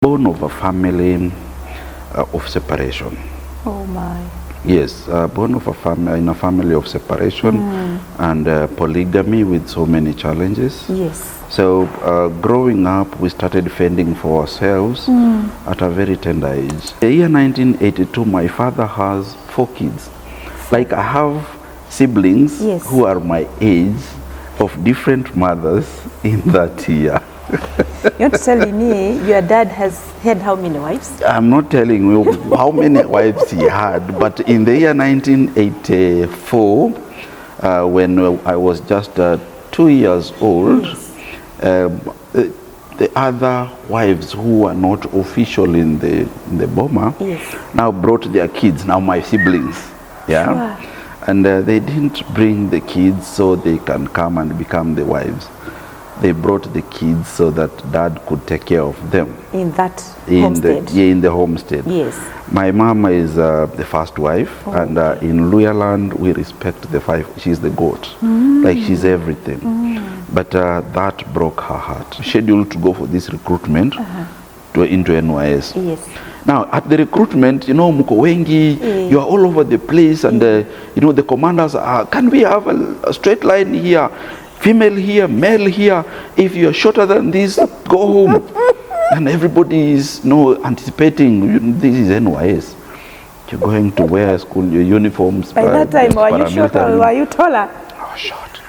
Born of a family of separation. Oh my. Yes, born of in a family of separation and polygamy with so many challenges. Yes. So growing up, we started fending for ourselves at a very tender age. The year 1982, my father has 4 kids. Like I have siblings who are my age of different mothers in that year. You're telling me your dad has had how many wives? I'm not telling you how many wives he had, but in the year 1984, when I was just 2 years old, the other wives who were not official in the Boma now brought their kids, now my siblings. Yeah. Sure. And they didn't bring the kids so they can come and become the wives. They brought the kids so that dad could take care of them. In that homestead? In the homestead. Yes. My mama is the first wife, and in Luyaland we respect the 5. She's the goat. Like she's everything. But that broke her heart. Scheduled to go for this recruitment into NYS. Yes. Now, at the recruitment, you know, muko wengi, you are all over the place, and you know, the commanders are, can we have a straight line here? Female here, male here. If you're shorter than this, go home. And everybody is anticipating, this is NYS. You're going to wear school your uniforms. By that time, were you shorter or were you taller? I was short.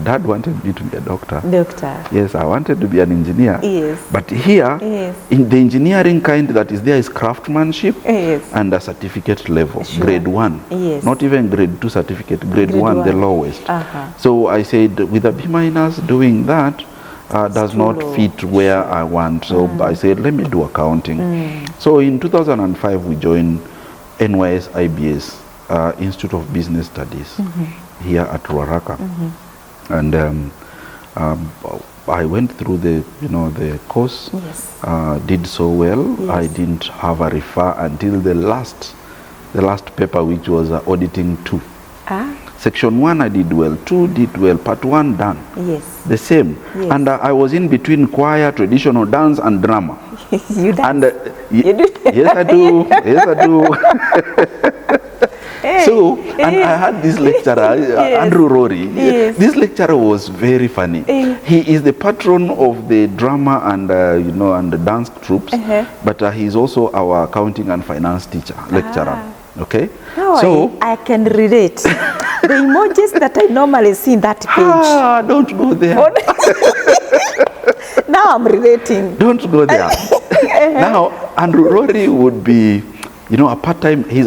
Dad wanted me to be a doctor. Doctor. Yes, I wanted to be an engineer. Yes. But here, in the engineering kind that is there is craftsmanship and a certificate level, grade 1. Yes. Not even grade 2 certificate, grade 1, the lowest. So I said, with a B- doing that does not fit where I want. So I said, let me do accounting. So in 2005, we joined NYS IBS, Institute of Business Studies, here at Ruaraka. And I went through the course, did so well. I didn't have a refer until the last paper, which was auditing 2. Section 1 I did well, 2 did well, part 1 done. Yes. The same. Yes. And I was in between choir, traditional dance, and drama. You dance? And, you do? Yes, I do. Yes, I do. So, and I had this lecturer, Andrew Rory. This lecturer was very funny. He is the patron of the drama and and the dance troops, but he is also our accounting and finance lecturer. Okay. So I can relate. The emojis that I normally see in that page. Don't go there. Now I'm relating. Don't go there. Now Andrew Rory would be, a part-time, he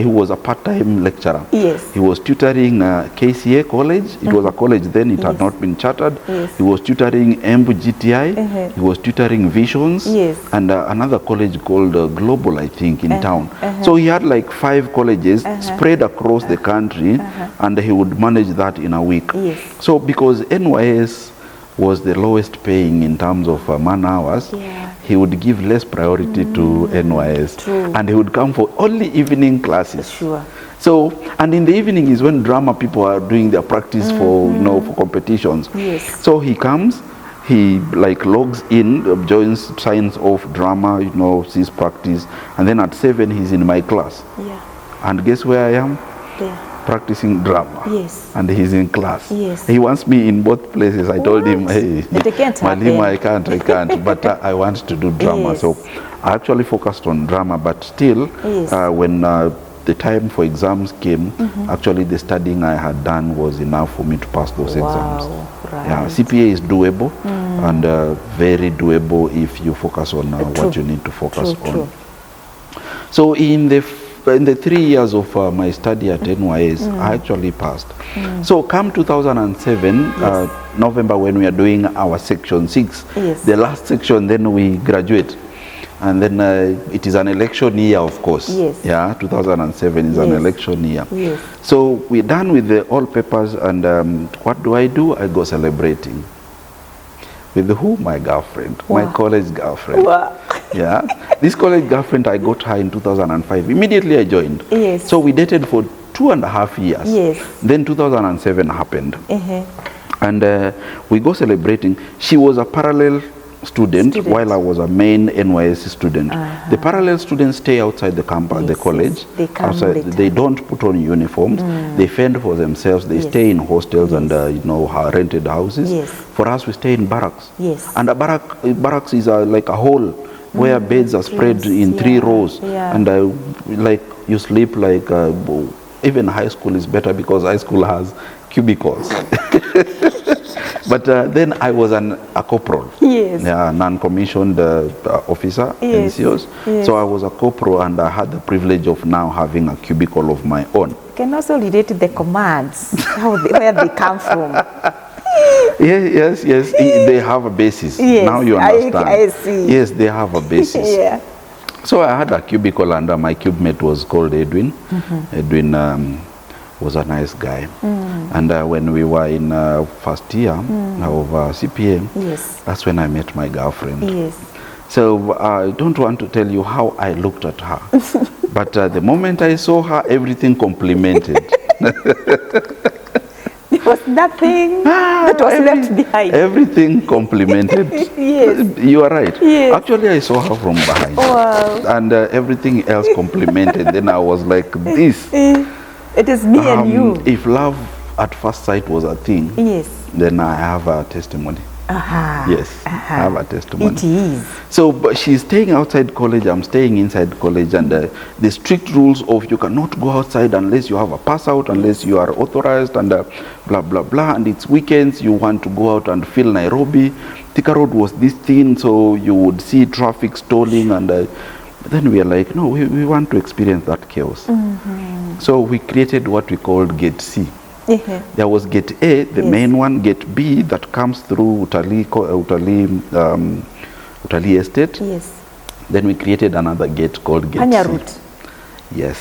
was a part-time lecturer. Yes. He was tutoring KCA College. It was a college then, it had not been chartered. Yes. He was tutoring MGTI. He was tutoring Visions. Yes. And another college called Global, I think, in town. So he had like 5 colleges spread across the country, and he would manage that in a week. Yes. So because NYS was the lowest paying in terms of man hours, he would give less priority to NYS. True. And he would come for only evening classes. Sure. So, and in the evening is when drama people are doing their practice for for competitions. Yes. So he comes, he like logs in, joins, signs off drama, sees practice, and then at 7 he's in my class. Yeah. And guess where I am? There. Practicing drama. Yes. And he's in class. Yes. He wants me in both places. I told him, hey, Malima, I can't, but I want to do drama. Yes. So I actually focused on drama, but still, when the time for exams came, actually the studying I had done was enough for me to pass those exams. Right. Yeah, CPA is doable and very doable if you focus on what you need to focus on. True. So in the 3 years of my study at NYS, I actually passed. So come 2007, November, when we are doing our section 6, the last section, then we graduate. And then it is an election year, of course. Yes. Yeah, 2007 is an election year. Yes. So we're done with all papers, and what do? I go celebrating. With who? My girlfriend, Wow. my college girlfriend. Wow. Yeah, this college girlfriend, I got her in 2005. Immediately I joined. Yes. So we dated for 2.5 years. Yes. Then 2007 happened. And we go celebrating. She was a parallel student while I was a main NYS student. The parallel students stay outside the campus, the college. They come outside, they don't put on uniforms. They fend for themselves. They stay in hostels and rented houses. For us, we stay in barracks. And a barracks is like a hall where beds are spread in 3 rows. And like you sleep like even high school is better because high school has cubicles. But then I was a corporal, non-commissioned officer, NCOs. So I was a corporal, and I had the privilege of now having a cubicle of my own. You can also relate to the commands, where they come from. Yes, they have a basis. Yes, now you understand. I see. Yes, they have a basis. So I had a cubicle, and my cube mate was called Edwin. Edwin was a nice guy. And when we were in first year of CPA, that's when I met my girlfriend. So I don't want to tell you how I looked at her. But the moment I saw her, everything complimented. There was nothing that was left behind. Everything complimented. You are right. Actually, I saw her from behind. Wow. And everything else complimented. Then I was like, this. It is me and you. If love at first sight was a thing, then I have a testimony. Yes, I have a testimony. It is. So but she's staying outside college, I'm staying inside college, and the strict rules of you cannot go outside unless you have a pass out, unless you are authorized, and blah, blah, blah. And it's weekends, you want to go out and feel Nairobi. Thika Road was this thing, so you would see traffic stalling, and then we are like, no, we want to experience that chaos. So we created what we called Gate C. There was Gate A, the main one, Gate B that comes through Utalii Estate. Then we created another gate called Gate Panya C. route. Yes.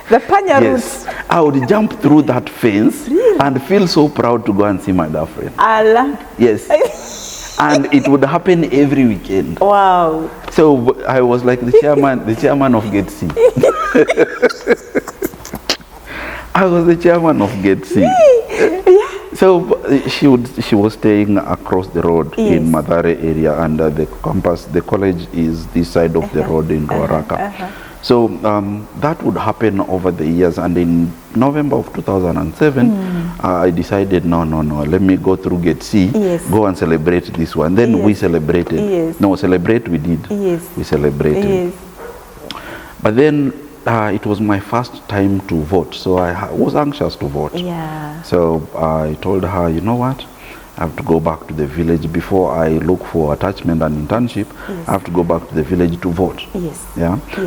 The Panya route. I would jump through that fence and feel so proud to go and see my girlfriend. Allah. Yes. And it would happen every weekend. Wow. So I was like the chairman of Gate C. I was the chairman of Gate C. So she was staying across the road in Mathare area, and the college is this side of the road in Ruaraka. So that would happen over the years, and in November of 2007, I decided, no, let me go through Gate C, go and celebrate this one. Then we celebrated. No, celebrate we did. We celebrated. But then it was my first time to vote, so I was anxious to vote. So I told her, you know what? I have to go back to the village before I look for attachment and internship. I have to go back to the village to vote.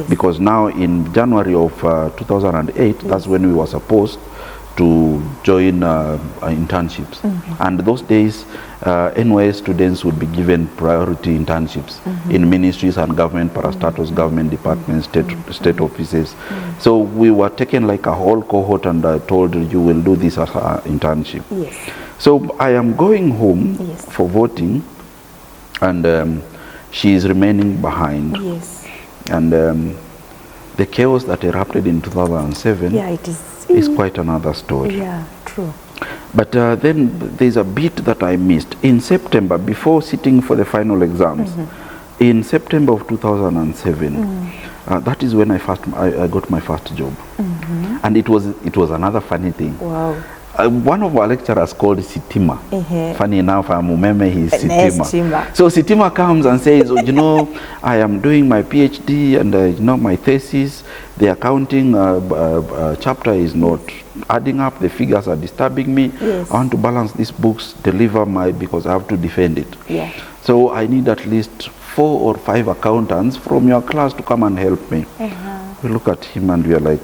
Because now in January of 2008, that's when we were supposed to join internships. And those days, NYS students would be given priority internships in ministries and government parastatals, government departments, state offices. So we were taken like a whole cohort, and told, you will do this as an internship. So I am going home for voting, and she is remaining behind. And the chaos that erupted in 2007 is quite another story. True. But then there's a bit that I missed. In September, before sitting for the final exams, in September of 2007, that is when I got my first job. And it was another funny thing. Wow. One of our lecturers called Sitima. Funny enough, I'm Umeme, he's Sitima. Sitima. So Sitima comes and says, you know, I am doing my PhD, and you know, my thesis, the accounting chapter is not adding up, the figures are disturbing me. I want to balance these books, deliver because I have to defend it. So I need at least 4 or 5 accountants from your class to come and help me. We look at him and we are like,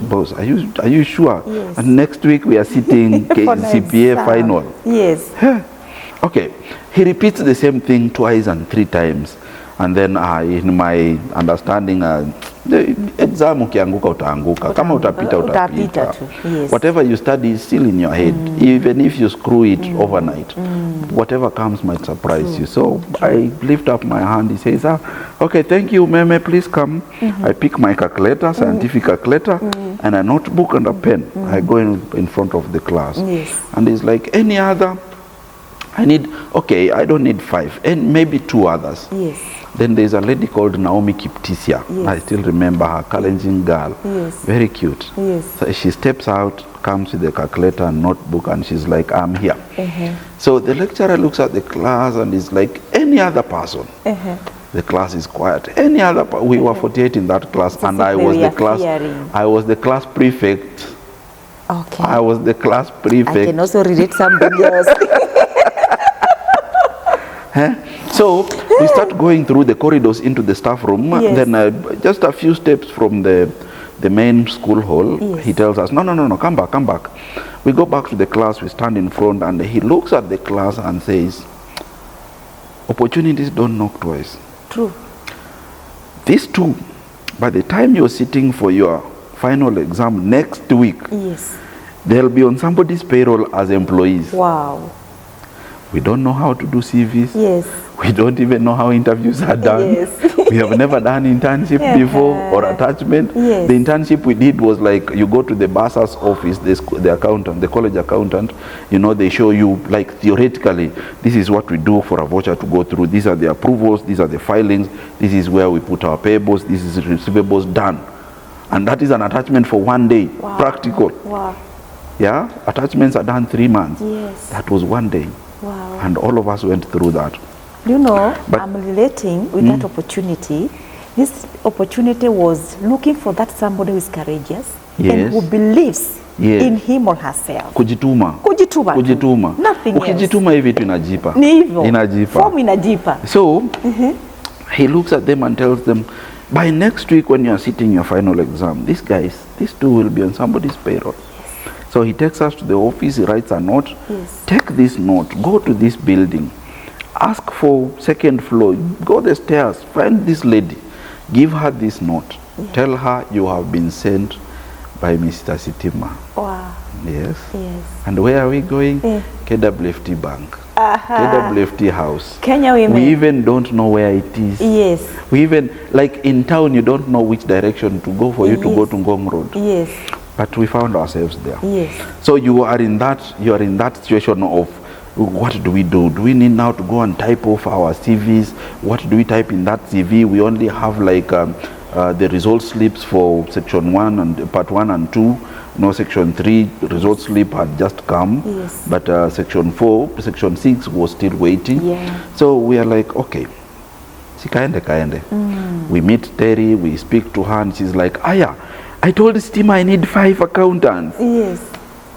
boss, are you sure? And next week we are sitting CPA final. Okay, he repeats the same thing twice and 3 times, and then in my understanding, the exam ukianguka utaanguka, kama utapita utapita. Yes. Whatever you study is still in your head, even if you screw it overnight. Whatever comes might surprise you. So I lift up my hand. He says, okay, thank you, Umeme, please come. I pick my calculator, scientific calculator, and a notebook and a pen. I go in front of the class. Yes. And he's like, any other? I don't need 5, and maybe 2 others. Yes. Then there's a lady called Naomi Kiptisia. Yes. I still remember her, challenging girl. Yes. Very cute. Yes. So she steps out, comes with the calculator and notebook, and she's like, I'm here. So the lecturer looks at the class and is like, any other person? The class is quiet. Any other we were 48 in that class, and I was the class prefect. Okay. I was the class prefect. I can also relate somebody else. So we start going through the corridors into the staff room. Yes. Then just a few steps from the main school hall, yes, he tells us, no, come back. We go back to the class, we stand in front, and he looks at the class and says, opportunities don't knock twice. True. These two, by the time you're sitting for your final exam next week, yes, they'll be on somebody's payroll as employees. Wow. We don't know how to do CVs. Yes. We don't even know how interviews are done. Yes. We have never done internship before or attachment. Yes. The internship we did was like you go to the bursar's office, the accountant, the college accountant, they show you like theoretically, this is what we do for a voucher to go through. These are the approvals, these are the filings, this is where we put our payables, this is receivables done. And that is an attachment for 1 day, wow, practical. Wow. Yeah, attachments are done 3 months. Yes. That was 1 day. Wow. And all of us went through that. But I'm relating with that opportunity. This opportunity was looking for that somebody who is courageous, yes, and who believes, yes, in him or herself. Kujituma. Nothing else. Ukijituma hivi tu inajipa. Ni hivyo. Inajipa. Form inajipa. So, he looks at them and tells them, by next week when you are sitting your final exam, these two will be on somebody's payroll. So he takes us to the office, he writes a note. Yes. Take this note, go to this building, ask for 2nd floor, go the stairs, find this lady, give her this note. Yeah. Tell her you have been sent by Mr. Sitima. Wow. Yes. Yes. And where are we going? Yeah. KWFT Bank. KWFT House. Kenya Women. We even don't know where it is. Yes. We even, like in town, you don't know which direction to go for you to go to Ngong Road. Yes. But we found ourselves there. Yes. So you are in that situation of what do we do? Do we need now to go and type off our CVs? What do we type in that CV? We only have like the result slips for section 1 and part 1 and 2. No, section 3 result slip had just come. Yes. But section 4, section 6 was still waiting. Yeah. So we are like, okay, kaende. We meet Terry, we speak to her, and she's like, Aya, I told Stima I need 5 accountants. Yes.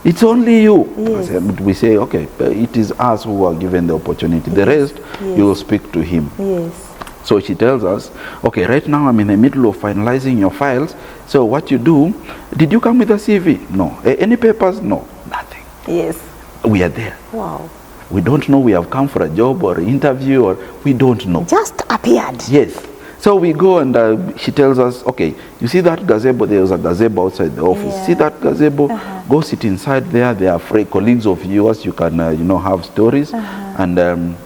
It's only you. Yes. We say, okay, it is us who are given the opportunity. Yes. The rest, yes, you will speak to him. Yes. So she tells us, okay, right now I'm in the middle of finalizing your files. So what you do, did you come with a CV? No. Any papers? No. Nothing. Yes. We are there. Wow. We don't know we have come for a job or interview, or we don't know. Just appeared. Yes. So we go and she tells us, okay, you see that gazebo? There was a gazebo outside the office. Yeah. See that gazebo? Go sit inside there. They are colleagues of yours. You can, have stories. And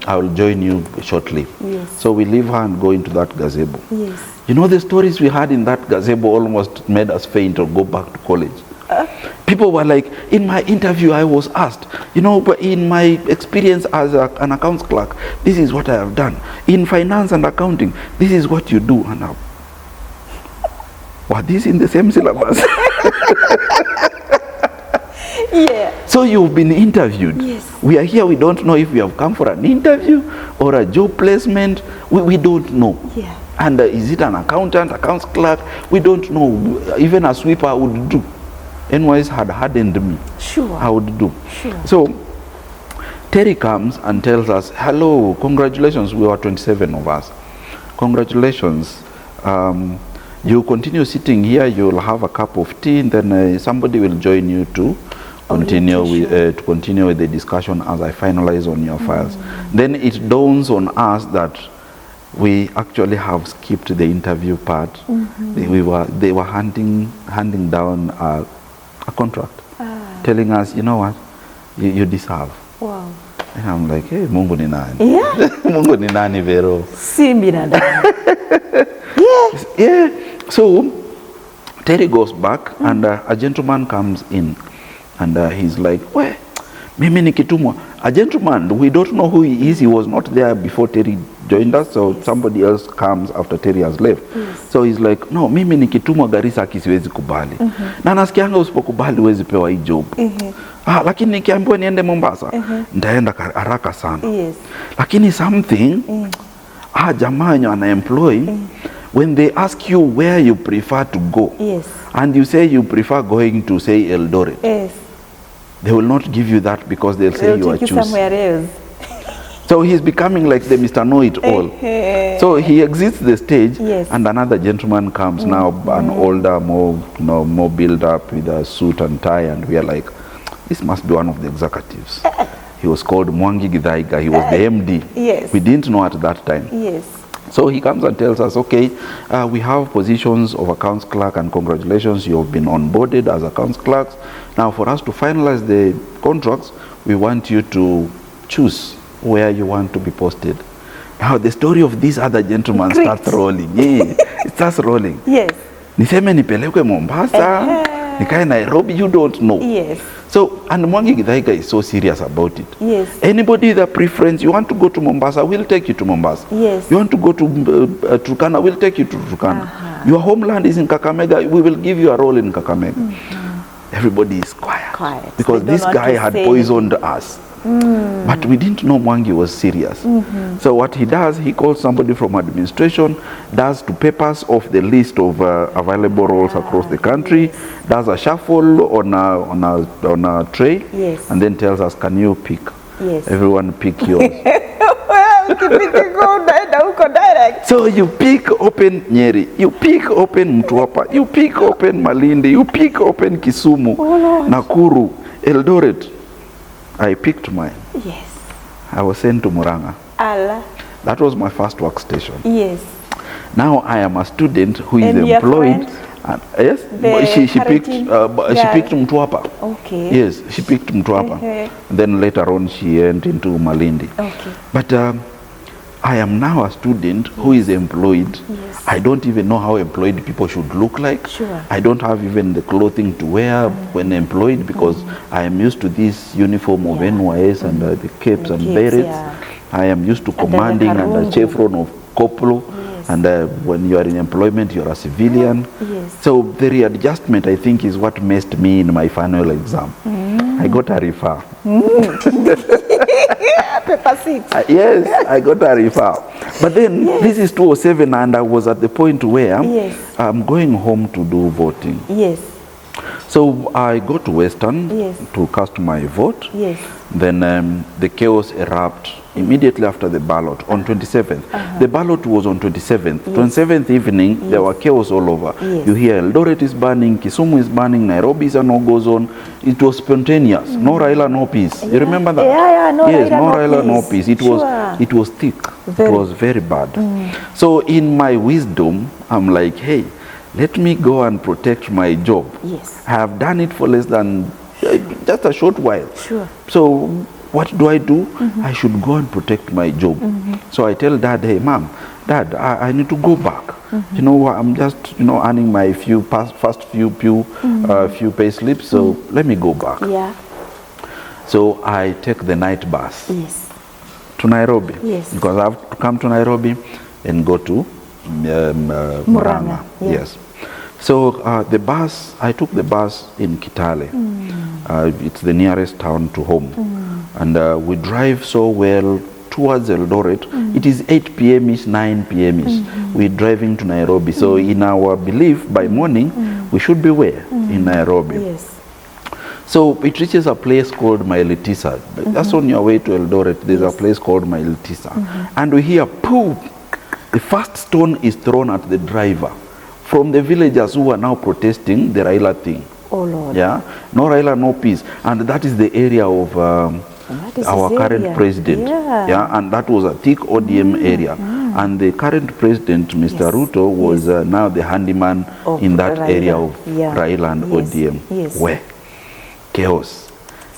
I will join you shortly. Yes. So we leave her and go into that gazebo. Yes. The stories we had in that gazebo almost made us faint or go back to college. People were like, in my interview I was asked, but in my experience as an accounts clerk, this is what I have done. In finance and accounting, this is what you do. And now, were these in the same syllabus? Yeah. So you've been interviewed. Yes. We are here, we don't know if we have come for an interview or a job placement. We don't know. Yeah. And is it an accountant, accounts clerk? We don't know. Even a sweeper would do. NYS had hardened me. Sure. I would do. Sure. So Terry comes and tells us, hello, congratulations. We were 27 of us. Congratulations. You continue sitting here, you'll have a cup of tea, and then somebody will join you to continue with the discussion as I finalize on your files. Then it dawns on us that we actually have skipped the interview part. They were handing down a contract, telling us, you know what, you deserve. Wow. And I'm like, hey, Mungu ni nani? Yeah. Mungu ni nani vero? Si binadamu. Yeah. So Terry goes back and a gentleman comes in and he's like, well, mimi nikitumwa. A gentleman, we don't know who he is. He was not there before Terry joined us, so somebody else comes after Terry has left. So he's like, no, mimi nikitumwa Garissa siwezi kubali. Na nasikianga usipokubali huwezi pewa hii job. Lakini nikiambiwa niende Mombasa, nitaenda haraka sana. Lakini something, jamaa wenye wana-employ, when they ask you where you prefer to go, and you say you prefer going to, say, Eldoret, they will not give you that because they'll say you are choosing somewhere else. So he's becoming like the Mr. Know-it-all. So he exits the stage, and another gentleman comes now, an older, more built up with a suit and tie, and we are like, this must be one of the executives. He was called Mwangi Githaiga. He was the MD. We didn't know at that time. So he comes and tells us, okay, we have positions of accounts clerk, and congratulations, you have been onboarded as accounts clerks. Now for us to finalize the contracts, we want you to choose where you want to be posted. Now the story of this other gentleman starts rolling. It starts rolling. Niseme nipelekwe Mombasa, nikae Nairobi, you don't know. So, and Mwangi Githaiga is so serious about it. Anybody with a preference, you want to go to Mombasa, we'll take you to Mombasa. You want to go to Turkana, we'll take you to Turkana. Your homeland is in Kakamega, we will give you a role in Kakamega. Everybody is quiet. Because this guy had poisoned us. But we didn't know Mwangi was serious. So what he does, he calls somebody from administration, does to papers off the list of available roles across the country, does a shuffle on a tray, and then tells us, can you pick? Everyone pick yours. So you pick open Nyeri, you pick open Mtwapa, you pick open Malindi, you pick open Kisumu, Nakuru, Eldoret. I picked mine. I was sent to Muranga. That was my first workstation. Now I am a student who is employed. She picked Mtwapa. Yes, she picked Mtwapa. Then later on she went into Malindi. But I am now a student who is employed. I don't even know how employed people should look like. I don't have even the clothing to wear when employed because I am used to this uniform of NYS and the capes and berets. I am used to commanding and the chevron of corporal. And when you are in employment, you are a civilian. So the readjustment, I think, is what messed me in my final exam. I got a refer. Paper 6. Yes, I got a refer. But then this is 2007 and I was at the point where I'm going home to do voting. So I go to Western to cast my vote. Then the chaos erupted immediately after the ballot on 27th. The ballot was on 27th. 27th evening, there were chaos all over. You hear Eldoret is burning, Kisumu is burning, Nairobi is a no-go zone. It was spontaneous. No Raila, no peace. You remember that? No Raila, no peace. It was thick. It was very bad. So in my wisdom, I'm like, hey, let me go and protect my job. I have done it for less than just a short while. So what do? I should go and protect my job. So I tell Dad, hey, Mom, Dad, I need to go back. You know, I'm just, earning my first few pay slips, so let me go back. So I take the night bus to Nairobi because I have to come to Nairobi and go to Muranga. So the bus, I took the bus in Kitale. It's the nearest town to home. And we drive so well towards Eldoret. It is 8 p.m.-ish, 9 p.m.-ish. We're driving to Nairobi. So in our belief, by morning, we should be where? In Nairobi. So it reaches a place called Mailitisa. That's on your way to Eldoret. There's a place called Mailitisa. And we hear, poof! The first stone is thrown at the driver from the villagers who are now protesting the Raila thing. Oh Lord. Yeah, no Raila, no peace. And that is the area of our current president. Yeah, and that was a thick ODM area. And the current president, Mr. Ruto, was now the handyman in that area of Raila and ODM. Where? Chaos.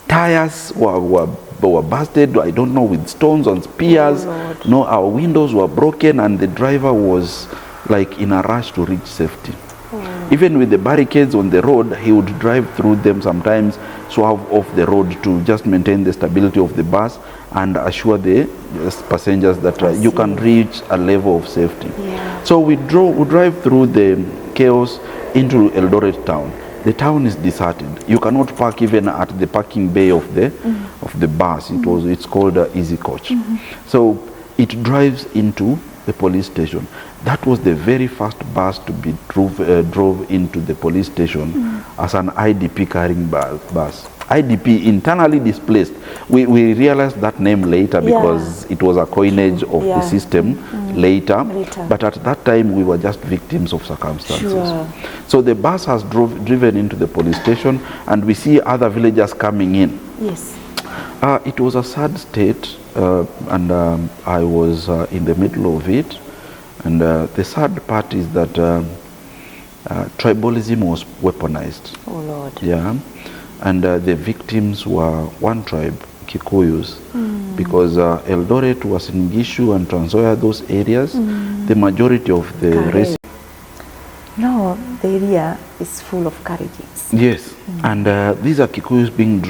Tires were busted, I don't know, with stones and spears. No, our windows were broken, and the driver was like in a rush to reach safety. Even with the barricades on the road, he would drive through them sometimes, swerve off the road to just maintain the stability of the bus and assure the passengers that you can reach a level of safety. So we drive through the chaos into Eldoret town. The town is deserted. You cannot park even at the parking bay of the bus. It's called Easy Coach. So it drives into the police station. That was the very first bus to be drove into the police station as an IDP carrying bus. IDP, internally displaced. We realized that name later because it was a coinage of the system later. But at that time, we were just victims of circumstances. So the bus has driven into the police station, and we see other villagers coming in. It was a sad state, and I was in the middle of it. And the sad part is that tribalism was weaponized. Oh Lord. Yeah. And the victims were one tribe, Kikuyus, because Eldoret was in Gishu and Trans Nzoia, those areas, the majority of the race. No, the area is full of carriages. Yes, and these are Kikuyus being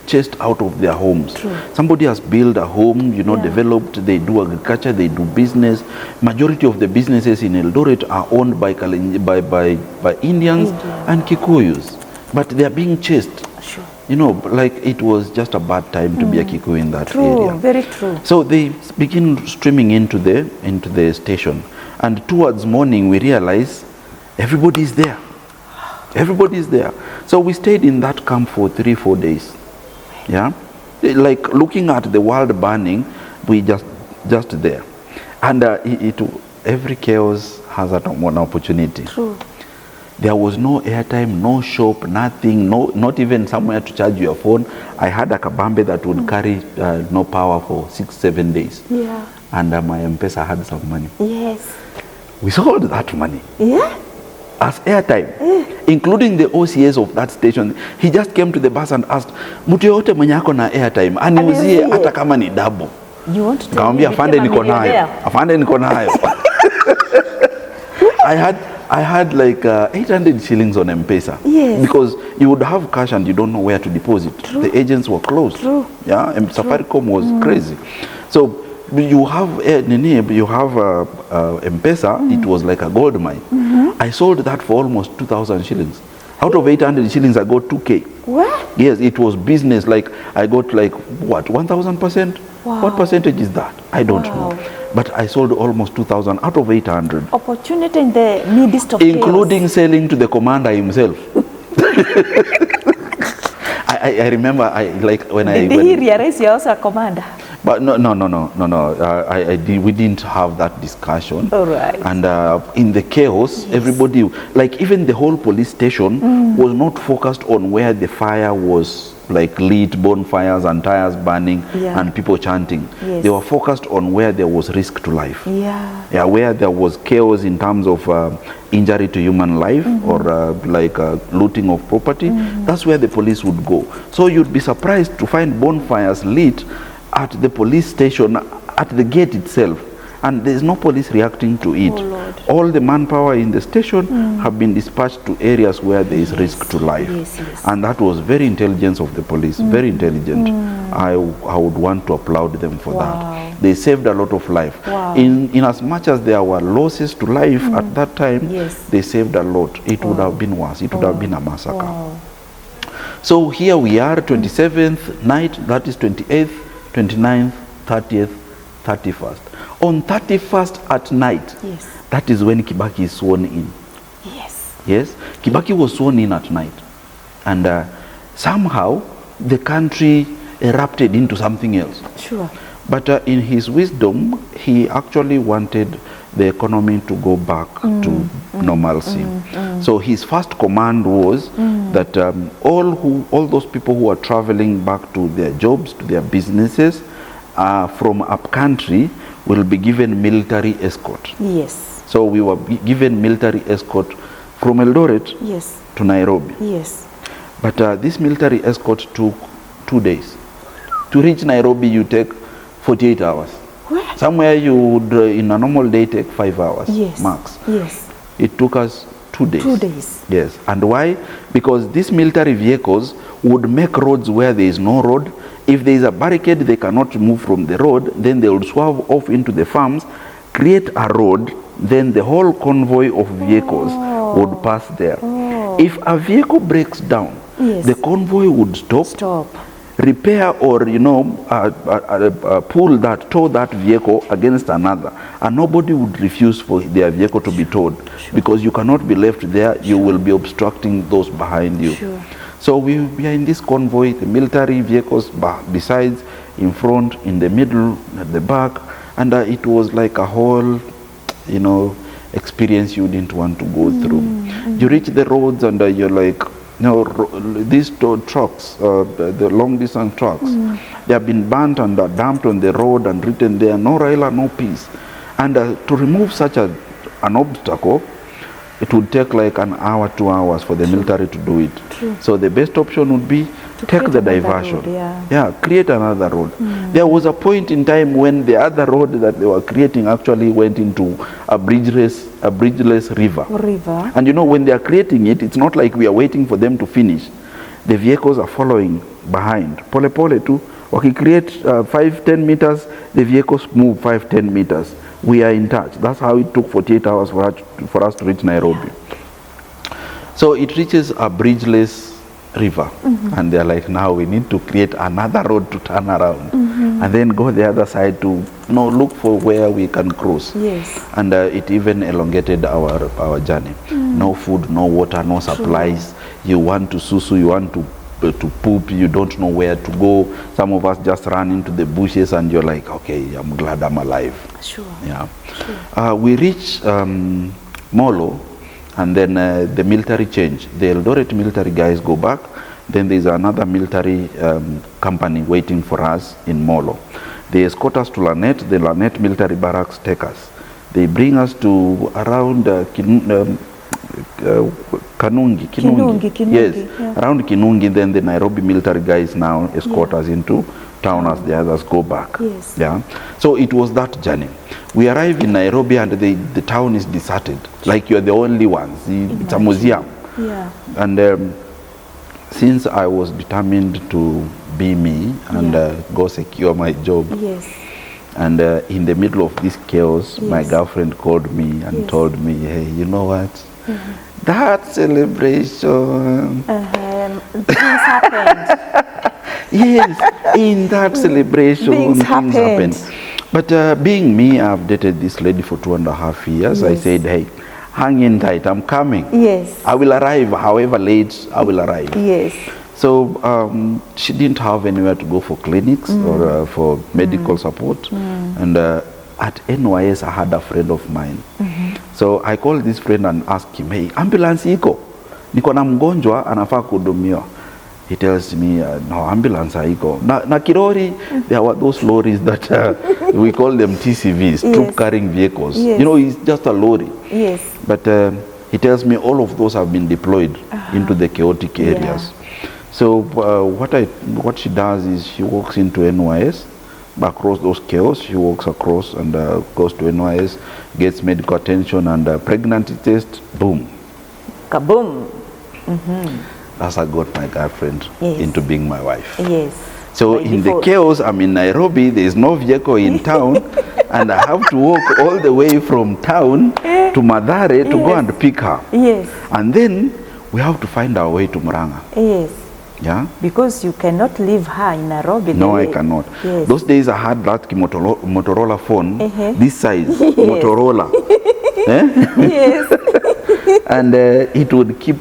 chased out of their homes. Somebody has built a home, developed, they do agriculture, they do business. Majority of the businesses in Eldoret are owned by Indians and Kikuyus. But they are being chased. It was just a bad time to be a Kikuyu in that area. Very true. So they begin streaming into the station. And towards morning, we realize everybody is there. Everybody is there. So we stayed in that camp for 3-4 days. Yeah, like looking at the world burning, we just there. And every chaos has one opportunity. True. There was no airtime, no shop, nothing, not even somewhere to charge your phone. I had a kabambe that would carry no power for 6-7 days. Yeah. And my M-Pesa had some money. Yes. We sold that money. Yeah. As airtime, including the OCS of that station. He just came to the bus and asked, mtu yote mwenye ako na airtime, aniuzie hata kama ni double. You want to tell me afande niko nayo. Afande niko nayo. I had like 800 shillings on M-Pesa. Yes. Because you would have cash and you don't know where to deposit. True. The agents were closed. True. Yeah, and Safaricom was crazy. So you have M-Pesa, it was like a gold mine. I sold that for almost 2,000 shillings. Out of 800 shillings, I got 2K. What? Yes, it was business. Like I got like, what, 1,000%? Wow. What percentage is that? I don't know. But I sold almost 2,000 out of 800. Opportunity in the midst of including chaos. Selling to the commander himself. I remember, Did he realize you're also a commander? But no. We didn't have that discussion. All right. And in the chaos, everybody, like even the whole police station was not focused on where the fire was like lit, bonfires and tires burning and people chanting. Yes. They were focused on where there was risk to life. Yeah, where there was chaos in terms of injury to human life or looting of property. That's where the police would go. So you'd be surprised to find bonfires lit at the police station, at the gate itself, and there's no police reacting to it. Oh, all the manpower in the station have been dispatched to areas where there is risk to life. And that was very intelligence of the police, very intelligent. I would want to applaud them for that. They saved a lot of life. In as much as there were losses to life at that time, they saved a lot. It would have been worse. It would have been a massacre. So here we are, 27th night, that is 28th, 29th, 30th, 31st. On 31st at night, that is when Kibaki is sworn in. Yes, Kibaki was sworn in at night. And somehow the country erupted into something else. But in his wisdom, he actually wanted the economy to go back to normalcy. So his first command was that all those people who are traveling back to their jobs, to their businesses, from up country will be given military escort. Yes. So we were given military escort from Eldoret to Nairobi. Yes. But this military escort took 2 days. To reach Nairobi, you take 48 hours. What? Somewhere you would, in a normal day, take 5 hours max. Yes. It took us 2 days. 2 days. Yes. And why? Because these military vehicles would make roads where there is no road. If there is a barricade, they cannot move from the road. Then they would swerve off into the farms, create a road. Then the whole convoy of vehicles would pass there. If a vehicle breaks down, the convoy would stop, repair, or pull that, tow that vehicle against another, and nobody would refuse for their vehicle to be towed, because you cannot be left there. You will be obstructing those behind you. So we are in this convoy, the military vehicles besides, in front, in the middle, at the back, and it was like a whole, experience you didn't want to go through. You reach the roads and you're like, these trucks, the long distance trucks, they have been burnt and dumped on the road and written there, no Raila, no peace. And to remove such an obstacle, it would take like an hour, 2 hours for the military to do it. So the best option would be take the diversion. Road, create another road. There was a point in time when the other road that they were creating actually went into a bridgeless river. And when they are creating it, it's not like we are waiting for them to finish. The vehicles are following behind. Pole pole too. Okay, create 5-10 meters, the vehicles move 5-10 meters. We are in touch. That's how it took 48 hours for us to reach Nairobi. So it reaches a bridgeless river, and they're like, now we need to create another road to turn around, and then go the other side to look for where we can cross. And it even elongated our journey. No food, no water, no supplies. You want to susu, you want to poop, you don't know where to go. Some of us just run into the bushes, and you're like, okay, I'm glad I'm alive. We reach Molo, and then the military change. The Eldoret military guys go back. Then there's another military company waiting for us in Molo. They escort us to Lanet. The Lanet military barracks take us. They bring us to around Kinungi. Yes, around Kinungi. Then the Nairobi military guys now escort us into town as the others go back. So it was that journey. We arrive in Nairobi and the town is deserted. Like you're the only ones. It's a museum. And since I was determined to be me and go secure my job, and in the middle of this chaos, my girlfriend called me and told me, hey, you know what? That celebration. Things happened. Yes, in that celebration, things happened. But being me, I've dated this lady for 2.5 years. I said, hey, hang in tight, I'm coming. I will arrive, however late, I will arrive. So she didn't have anywhere to go for clinics or for medical support. And at NYS, I had a friend of mine. So I called this friend and asked him, hey, ambulance iko? Niko na mgonjwa, anafaa kuhudumiwa. He tells me, no, ambulance haiko. Na Kirori, there were those lorries that we call them TCVs, troop carrying vehicles. It's just a lorry. But he tells me all of those have been deployed into the chaotic areas. So what she does is she walks into NYS, across those chaos, she walks across and goes to NYS, gets medical attention and pregnancy test, boom. Kaboom. That's how I got my girlfriend into being my wife. So in the chaos, I'm in Nairobi, there's no vehicle in town, and I have to walk all the way from town to Mathare to go and pick her. And then we have to find our way to Murang'a. Because you cannot leave her in Nairobi. No, I cannot. Those days I had that Motorola phone, this size, Motorola. And it would keep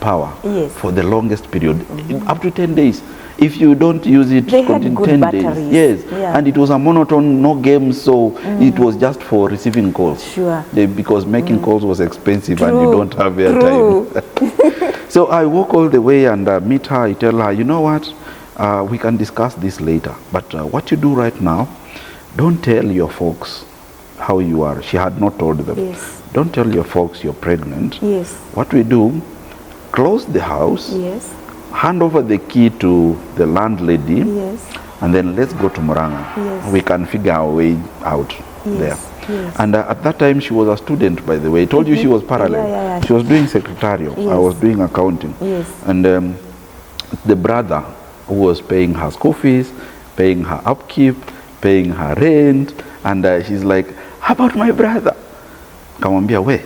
power for the longest period, up to 10 days. if you don't use it, they had good 10 batteries. days. Yes, and it was a monotone, no games, so it was just for receiving calls. Sure. Because making calls was expensive and you don't have airtime. So I walk all the way and meet her. I tell her, you know what, we can discuss this later. But what you do right now, don't tell your folks how you are. She had not told them. Yes. Don't tell your folks you're pregnant. Yes. What we do, close the house. Yes. Hand over the key to the landlady. Yes. And then let's go to Murang'a. Yes. We can figure our way out there. Yes. And at that time she was a student, by the way. I told you she was parallel. She was doing secretarial. I was doing accounting. Yes. And the brother who was paying her school fees, paying her upkeep, paying her rent, and she's like, how about my brother? Kamwambia, we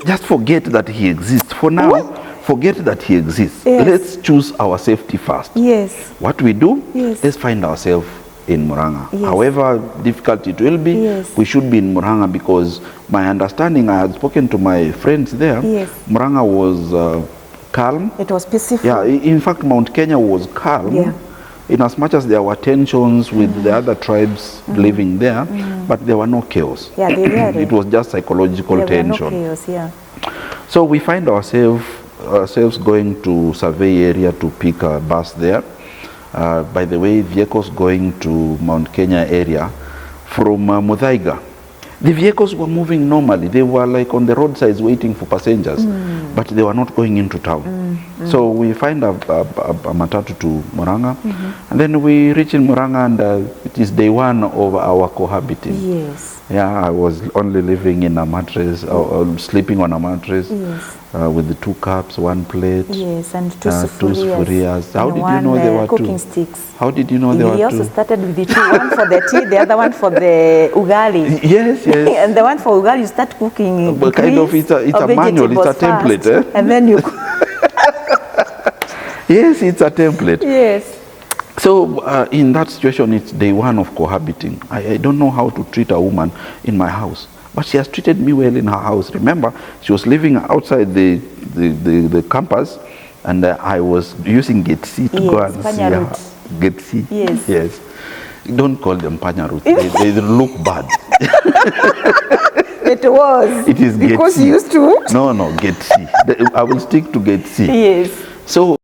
just forget that he exists. For now, forget that he exists. Yes. Let's choose our safety first. Yes. What we do, yes. let's find ourselves in Murang'a. Yes. However difficult it will be, yes. we should be in Murang'a, because my understanding, I had spoken to my friends there, yes. Murang'a was calm. It was peaceful. Yeah, in fact, Mount Kenya was calm. Yeah. In as much as there were tensions with the other tribes living there, but there were no chaos. Yeah, they were. It was just psychological tension. No chaos, yeah. So we find ourselves going to survey area to pick a bus there. By the way, vehicles going to Mount Kenya area from Muthaiga. The vehicles were moving normally. They were like on the roadsides waiting for passengers, but they were not going into town. So we find a matatu to Murang'a, and then we reach in Murang'a, and it is day one of our cohabiting. Yes. Yeah, I was only living in a mattress, or sleeping on a mattress, with the 2 cups, 1 plate, yes, and 2 sufurias. How did you know there were 2? Cooking sticks. How did you know there were 2? We also started with the 2, one for the tea, the other one for the ugali. Yes, yes. And the one for ugali, you start cooking. But kind of, it's a manual, it's a template. First, and then you. Yes, it's a template. Yes. So in that situation, it's day one of cohabiting. I don't know how to treat a woman in my house, but she has treated me well in her house. Remember, she was living outside the campus, and I was using gate C to go and see her. Gate C. Yes. Yes. Don't call them panya roots. They look bad. It was. It is gate C. Because you used to. No, gate C. I will stick to gate C. Yes. So